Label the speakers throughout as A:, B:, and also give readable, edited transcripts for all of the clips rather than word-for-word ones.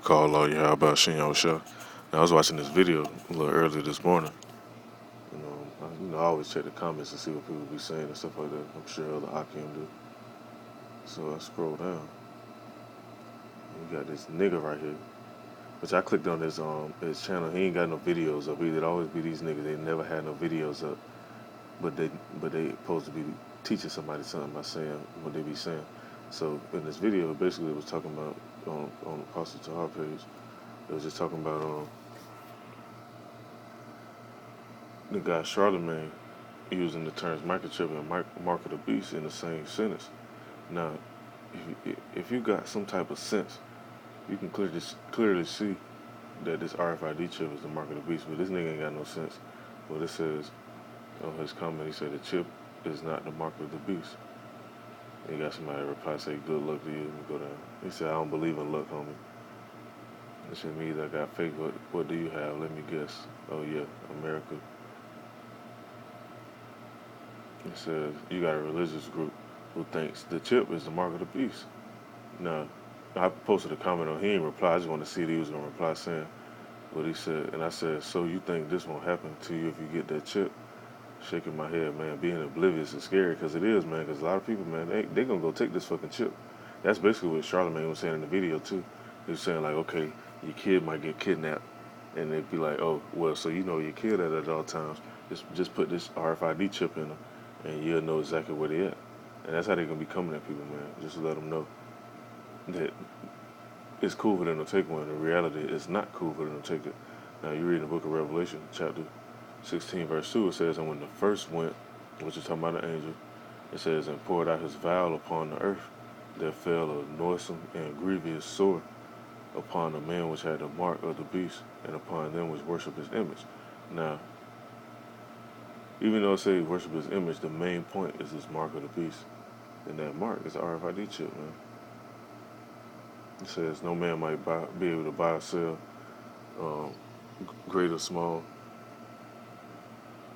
A: call all you how about Shin Show. Now, I was watching this video a little earlier this morning. I always check the comments to see what people be saying and stuff like that. I'm sure other Akim do. So I scroll down. And you got this nigga right here, which I clicked on his channel. He ain't got no videos up either. It always be these niggas. They never had no videos up, but they supposed to be teaching somebody something by saying what they be saying. So in this video, basically it was talking about on Apostle Tahar page. It was just talking about the guy Charlemagne using the terms microchip and mark of the beast in the same sentence. Now, if you got some type of sense, you can clearly see that this RFID chip is the mark of the beast. But this nigga ain't got no sense. What it says on his comment, he said the chip is not the mark of the beast. He got somebody reply say, "Good luck to you." And go down. He said, "I don't believe in luck, homie." It said, "Me either. I got faith. What do you have? Let me guess. Oh yeah, America." It says, "You got a religious group who thinks the chip is the mark of the beast." Now, I posted a comment on. He ain't reply. I just want to see if he was gonna reply saying what he said. And I said, "So you think this won't happen to you if you get that chip?" Shaking my head, man. Being oblivious is scary because it is, man. Because a lot of people, man, they gonna go take this fucking chip. That's basically what Charlemagne was saying in the video too. He was saying like, okay, your kid might get kidnapped, and they'd be like, oh, well, so you know your kid at all times. Just put this RFID chip in them, and you'll know exactly where they at. And that's how they gonna be coming at people, man. Just to let them know that it's cool for them to take one. In reality, it's not cool for them to take it. Now you read in the book of Revelation, chapter 16, verse 2, it says, "And when the first went," which is talking about the angel, it says, "and poured out his vial upon the earth, there fell a noisome and grievous sword upon the man which had the mark of the beast, and upon them which worship his image." Now, even though it says worship his image, the main point is this mark of the beast. And that mark is the RFID chip, man. It says, "No man might be able to buy or sell, um, great or small,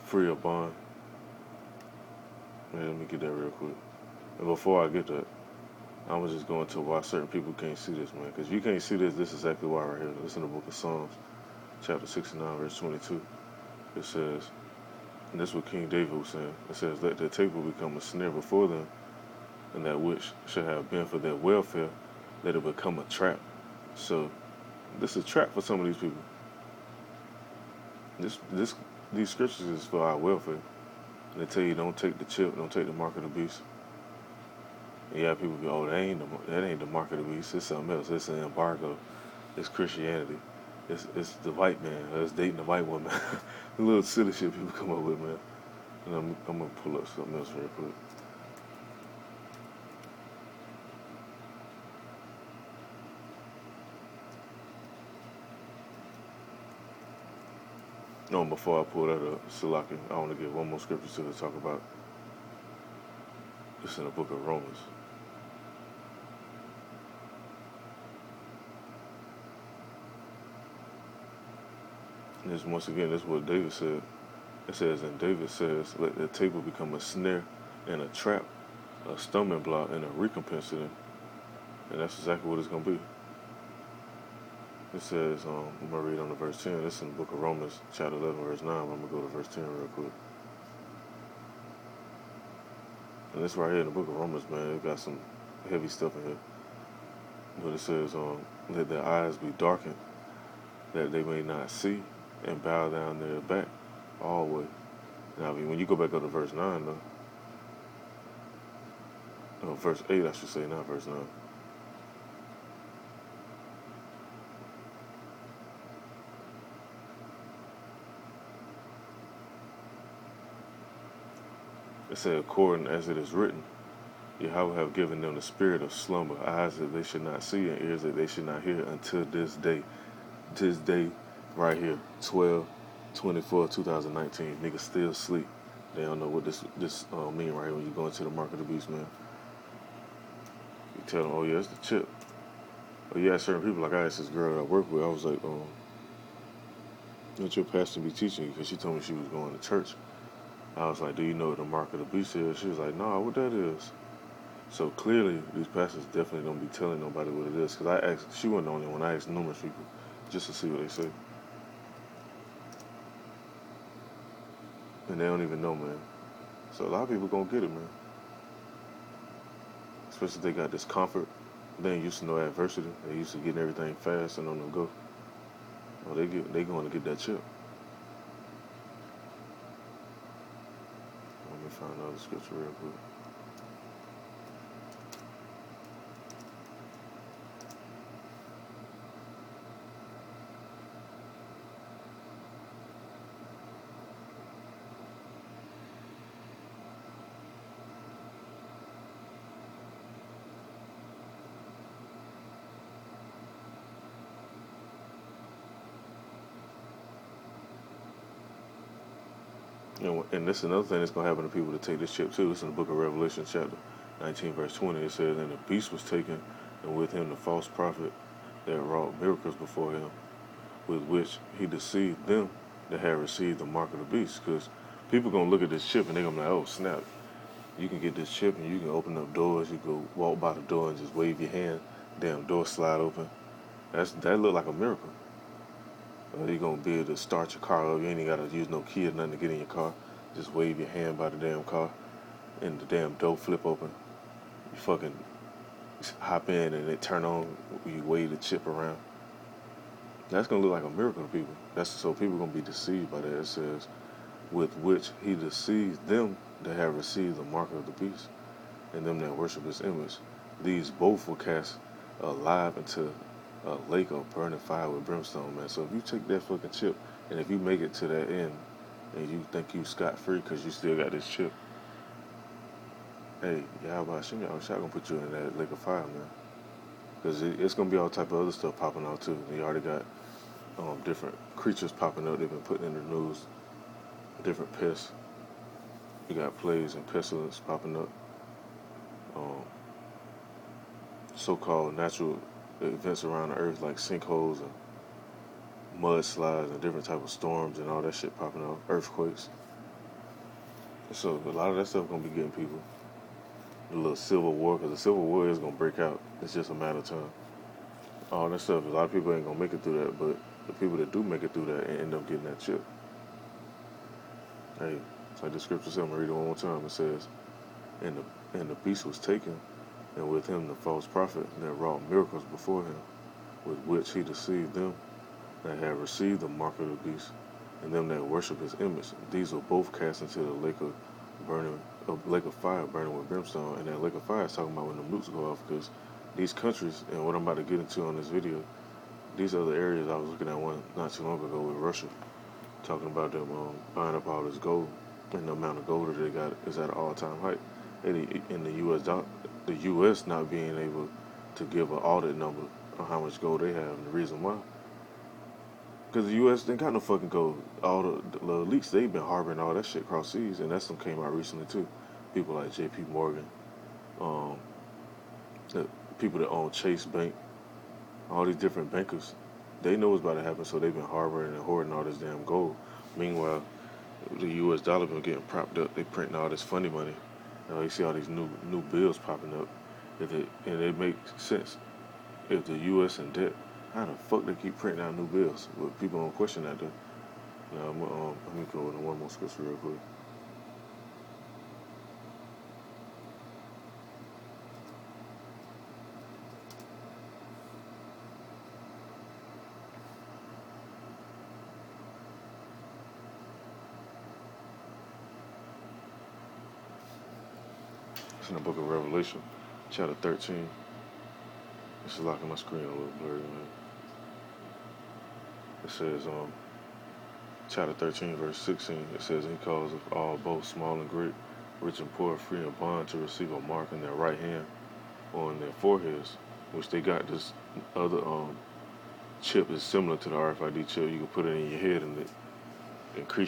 A: free or bond." Man, let me get that real quick. And before I get that, I'm going to just go into why certain people can't see this, man. Because if you can't see this, this is exactly why right here. This in the book of Psalms, chapter 69, verse 22. It says, and this is what King David was saying. It says, "Let their table become a snare before them, and that which should have been for their welfare, let it become a trap." So, this is a trap for some of these people. These scriptures is for our welfare. And they tell you don't take the chip, don't take the mark of the beast. And you have people be, "Oh, that ain't the mark of the beast. It's something else. It's an embargo. It's Christianity. It's the white man. It's dating the white woman." The little silly shit people come up with, man. And I'm gonna pull up something else real quick. No, before I pull that up, Salaki, I want to give one more scripture to talk about. It's in the book of Romans. And this, once again, this is what David said. It says, and David says, "Let the table become a snare and a trap, a stumbling block and a recompense to them." And that's exactly what it's going to be. It says, I'm going to read on the verse 10. This is in the book of Romans, chapter 11, verse 9. I'm going to go to verse 10 real quick. And this right here in the book of Romans, man, it got some heavy stuff in here. But it says, "Let their eyes be darkened, that they may not see, and bow down their back always." Now, when you go back up to verse 9, though, verse 8, I should say, not verse 9. It said, "According as it is written, Yahweh have given them the spirit of slumber, eyes that they should not see, and ears that they should not hear, until this day." This day right here, 12/24/2019. Niggas still sleep. They don't know what this mean right here when you go into the mark of the beast, man. You tell them, "Oh yeah, it's the chip." But you ask certain people, like I asked this girl that I work with, I was like, "What your pastor be teaching you?" Because she told me she was going to church. I was like, "Do you know what the mark of the beast is?" She was like, "Nah, what that is?" So clearly, these pastors definitely don't be telling nobody what it is. Because I asked, she wasn't the only one. I asked numerous people just to see what they say, and they don't even know, man. So a lot of people gonna get it, man. Especially if they got this comfort. They ain't used to no adversity. They used to getting everything fast and on the go. Well, they going to get that chip. Let me find another scripture real quick. And this is another thing that's going to happen to people that take this chip too. It's in the book of Revelation, chapter 19, verse 20. It says, "And the beast was taken, and with him the false prophet that wrought miracles before him, with which he deceived them that had received the mark of the beast." Because people going to look at this chip and they're going to be like, oh, snap. You can get this chip and you can open up doors. You go walk by the door and just wave your hand. Damn door slide open. That look like a miracle. You're going to be able to start your car up. You ain't even got to use no key or nothing to get in your car. Just wave your hand by the damn car and the damn door flip open. You fucking hop in and it turn on. You wave the chip around. That's going to look like a miracle to people. So people going to be deceived by that. It says, with which he deceived them that have received the mark of the beast and them that worship his image. These both will cast alive into a lake of burning fire with brimstone, man. So if you take that fucking chip and if you make it to that end and you think you scot-free because you still got this chip, hey, Yahweh Hashem, Yahweh Shah gonna put you in that lake of fire, man. Because it's gonna be all type of other stuff popping out too. You already got different creatures popping up. They've been putting in the news, different pests. You got plagues and pestilence popping up. So-called natural events around the earth like sinkholes and mudslides and different type of storms and all that shit popping up, earthquakes. So a lot of that stuff gonna be getting people. The little civil war, because the civil war is gonna break out. It's just a matter of time. All that stuff, a lot of people ain't gonna make it through that, but the people that do make it through that and end up getting that chip. Hey, it's like the scripture said, I'm gonna read it one more time. It says, and the beast was taken, and with him the false prophet that wrought miracles before him, with which he deceived them that had received the mark of the beast, and them that worship his image. These were both cast into the lake of fire burning with brimstone. And that lake of fire is talking about when the nukes go off, because these countries, and what I'm about to get into on this video, these other areas, I was looking at one not too long ago with Russia, talking about them buying up all this gold, and the amount of gold that they got is at an all-time height. In the U.S. not being able to give an audit number on how much gold they have, and the reason why, because the U.S. ain't got no fucking gold. All the leaks they've been harboring all that shit across seas, and that's some came out recently too. People like J.P. Morgan, um, the people that own Chase Bank, all these different bankers, they know what's about to happen, so they've been harboring and hoarding all this damn gold. Meanwhile, the U.S. dollar been getting propped up. They printing all this funny money. You see all these new bills popping up. And it makes sense. If the U.S. in debt, how the fuck they keep printing out new bills? But people don't question that though. Now, let me go into one more scripture real quick. It's in the book of Revelation, chapter 13. It's locking my screen a little blurry, man. It says, chapter 13, verse 16, it says, he calls of all, both small and great, rich and poor, free and bond, to receive a mark in their right hand or in their foreheads, which they got this other chip is similar to the RFID chip. You can put it in your head and it increase